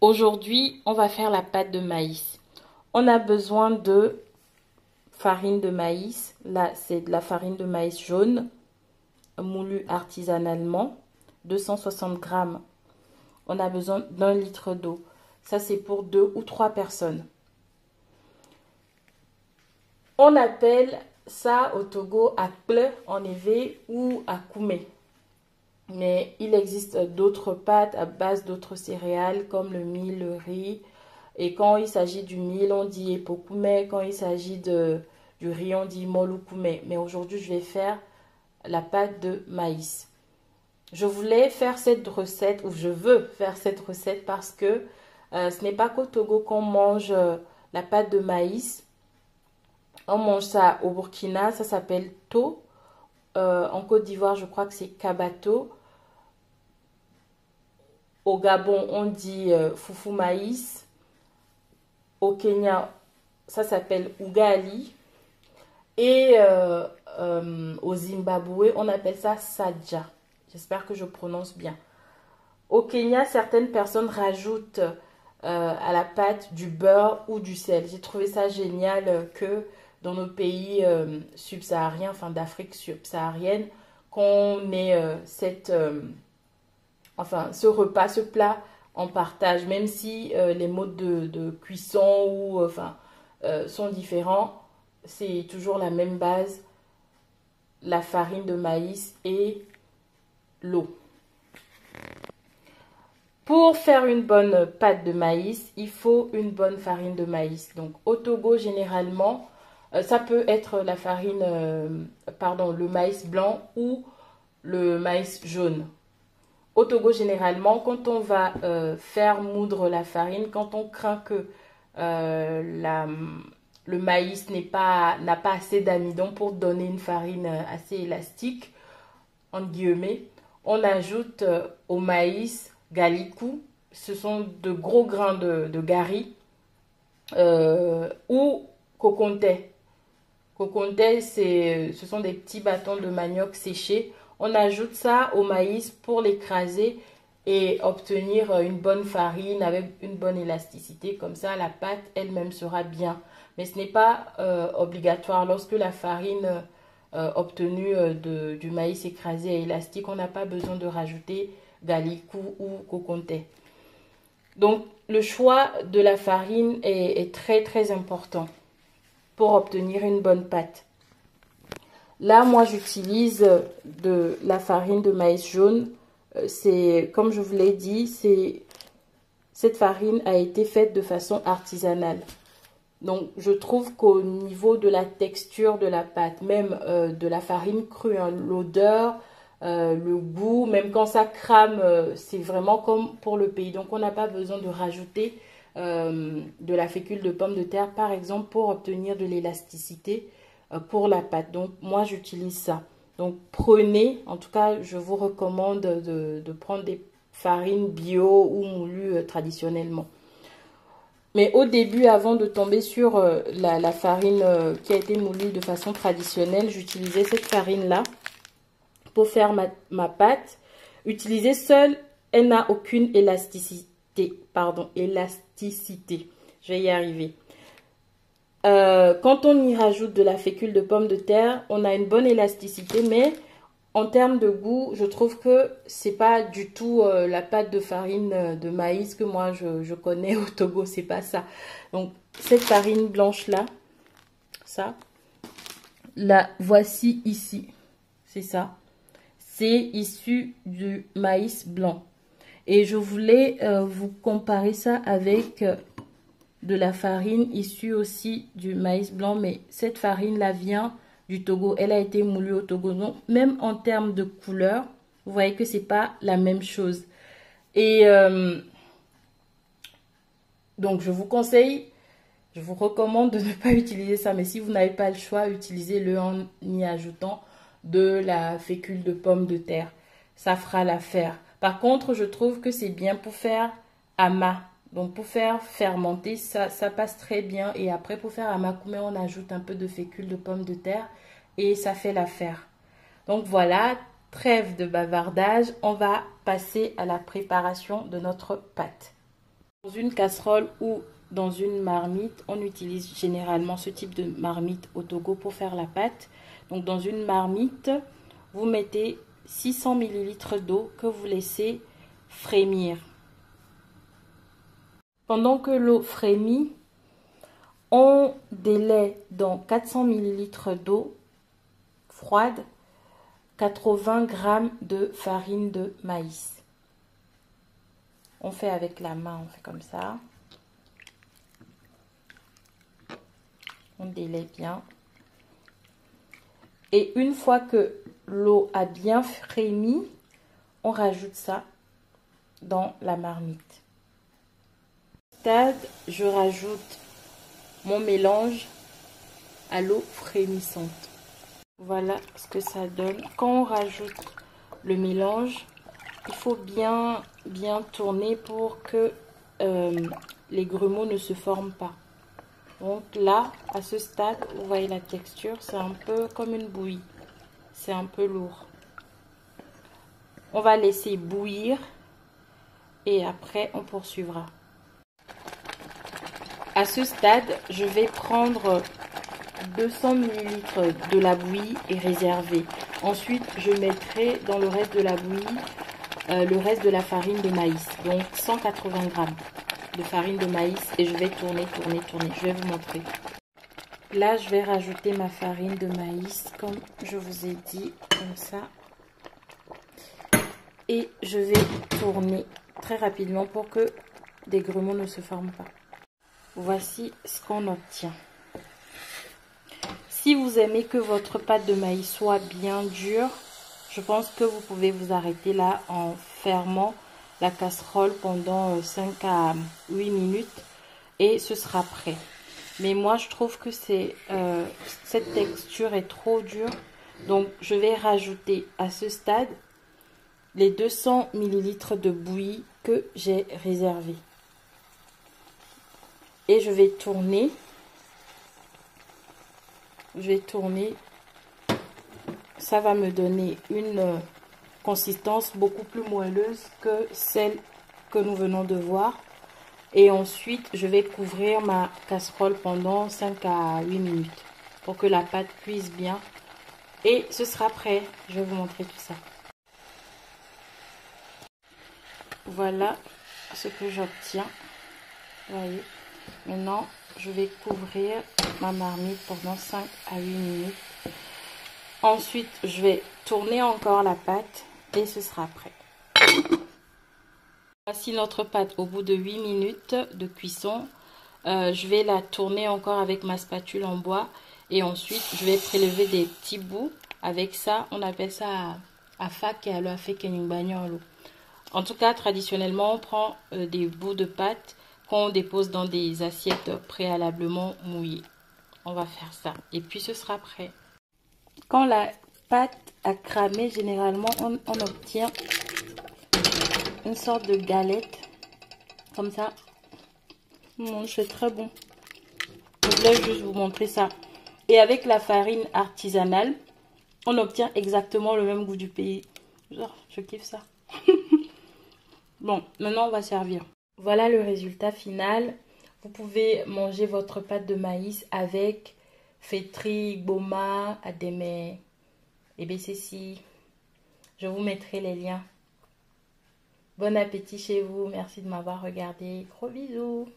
Aujourd'hui, on va faire la pâte de maïs. On a besoin de farine de maïs. Là, c'est de la farine de maïs jaune, moulue artisanalement, 260 grammes. On a besoin d'1 litre d'eau. Ça, c'est pour 2 ou 3 personnes. On appelle ça au Togo akple en éve ou akoumé. Mais il existe d'autres pâtes à base d'autres céréales comme le mil, le riz. Et quand il s'agit du mil, on dit epokoumé. Quand il s'agit du riz, on dit molukoumé. Mais aujourd'hui, je vais faire la pâte de maïs. Je voulais faire cette recette, ou je veux faire cette recette parce que ce n'est pas qu'au Togo qu'on mange la pâte de maïs. On mange ça au Burkina, ça s'appelle to. En Côte d'Ivoire, je crois que c'est kabato. Au Gabon, on dit foufou maïs. Au Kenya, ça s'appelle ugali. Et au Zimbabwe, on appelle ça sadja. J'espère que je prononce bien. Au Kenya, certaines personnes rajoutent à la pâte du beurre ou du sel. J'ai trouvé ça génial que dans nos pays subsahariens, enfin d'Afrique subsaharienne, qu'on ait ce repas, ce plat en partage, même si les modes de cuisson sont différents, c'est toujours la même base, la farine de maïs et l'eau. Pour faire une bonne pâte de maïs, il faut une bonne farine de maïs. Donc au Togo, généralement, ça peut être la farine, le maïs blanc ou le maïs jaune. Au Togo, généralement, quand on va faire moudre la farine, quand on craint que le maïs n'a pas assez d'amidon pour donner une farine assez élastique, entre guillemets, on ajoute au maïs galikou. Ce sont de gros grains de gari ou kokonté. Kokonté, ce sont des petits bâtons de manioc séchés. On ajoute ça au maïs pour l'écraser et obtenir une bonne farine avec une bonne élasticité. Comme ça, la pâte elle-même sera bien. Mais ce n'est pas obligatoire. Lorsque la farine obtenue du maïs écrasé est élastique, on n'a pas besoin de rajouter galikou ou kokonté. Donc, le choix de la farine est très très important pour obtenir une bonne pâte. Là, moi, j'utilise de la farine de maïs jaune. C'est, comme je vous l'ai dit, cette farine a été faite de façon artisanale. Donc, je trouve qu'au niveau de la texture de la pâte, même de la farine crue, hein, l'odeur, le goût, même quand ça crame, c'est vraiment comme pour le pays. Donc, on n'a pas besoin de rajouter de la fécule de pomme de terre, par exemple, pour obtenir de l'élasticité pour la pâte. Donc, moi, j'utilise ça. Donc, prenez, en tout cas, je vous recommande de prendre des farines bio ou moulues traditionnellement. Mais au début, avant de tomber sur la farine qui a été moulue de façon traditionnelle, j'utilisais cette farine-là pour faire ma pâte. Utiliser seule, elle n'a aucune élasticité. Pardon, élasticité. Je vais y arriver. Quand on y rajoute de la fécule de pomme de terre, on a une bonne élasticité, mais en termes de goût, je trouve que c'est pas du tout la pâte de farine de maïs que moi je connais au Togo, c'est pas ça. Donc cette farine blanche là, ça, la voici ici, c'est ça. C'est issu du maïs blanc. Et je voulais vous comparer ça avec de la farine issue aussi du maïs blanc, mais cette farine là vient du Togo, elle a été moulue au Togo. Donc même en termes de couleur, vous voyez que c'est pas la même chose. Et donc je vous conseille, je vous recommande de ne pas utiliser ça, mais si vous n'avez pas le choix, utilisez-le en y ajoutant de la fécule de pomme de terre. Ça fera l'affaire. Par contre, je trouve que c'est bien pour faire ama. Donc pour faire fermenter, ça passe très bien. Et après, pour faire amakoumé, on ajoute un peu de fécule de pomme de terre et ça fait l'affaire. Donc voilà, trêve de bavardage. On va passer à la préparation de notre pâte. Dans une casserole ou dans une marmite, on utilise généralement ce type de marmite au Togo pour faire la pâte. Donc dans une marmite, vous mettez 600 ml d'eau que vous laissez frémir. Pendant que l'eau frémit, on délaie dans 400 ml d'eau froide 80 g de farine de maïs. On fait avec la main, on fait comme ça. On délaie bien. Et une fois que l'eau a bien frémi, on rajoute ça dans la marmite. Stade, je rajoute mon mélange à l'eau frémissante. Voilà ce que ça donne. Quand on rajoute le mélange, il faut bien tourner pour que les grumeaux ne se forment pas. Donc là, à ce stade, vous voyez la texture, c'est un peu comme une bouillie. C'est un peu lourd. On va laisser bouillir et après on poursuivra. À ce stade, je vais prendre 200 ml de la bouillie et réserver. Ensuite, je mettrai dans le reste de la bouillie le reste de la farine de maïs. Donc 180 g de farine de maïs et je vais tourner. Je vais vous montrer. Là, je vais rajouter ma farine de maïs comme je vous ai dit, comme ça. Et je vais tourner très rapidement pour que des grumeaux ne se forment pas. Voici ce qu'on obtient. Si vous aimez que votre pâte de maïs soit bien dure, je pense que vous pouvez vous arrêter là en fermant la casserole pendant 5 à 8 minutes et ce sera prêt. Mais moi, je trouve que cette texture est trop dure. Donc, je vais rajouter à ce stade les 200 ml de bouillie que j'ai réservé. Et je vais tourner. Ça va me donner une consistance beaucoup plus moelleuse que celle que nous venons de voir. Et ensuite, je vais couvrir ma casserole pendant 5 à 8 minutes pour que la pâte cuise bien. Et ce sera prêt. Je vais vous montrer tout ça. Voilà ce que j'obtiens. Voyez. Maintenant, je vais couvrir ma marmite pendant 5 à 8 minutes. Ensuite, je vais tourner encore la pâte et ce sera prêt. Voici notre pâte au bout de 8 minutes de cuisson. Je vais la tourner encore avec ma spatule en bois et ensuite je vais prélever des petits bouts. Avec ça, on appelle ça afak et alors afek bagnolo. En tout cas, traditionnellement, on prend des bouts de pâte qu'on dépose dans des assiettes préalablement mouillées. On va faire ça et puis ce sera prêt. Quand la pâte a cramé, généralement, on obtient une sorte de galette, comme ça. C'est très bon. Je voulais juste vous montrer ça. Et avec la farine artisanale, on obtient exactement le même goût du pays. Je kiffe ça. Bon, maintenant on va servir. Voilà le résultat final. Vous pouvez manger votre pâte de maïs avec fétri, boma, ademe et BCC. Je vous mettrai les liens. Bon appétit chez vous. Merci de m'avoir regardé. Gros bisous.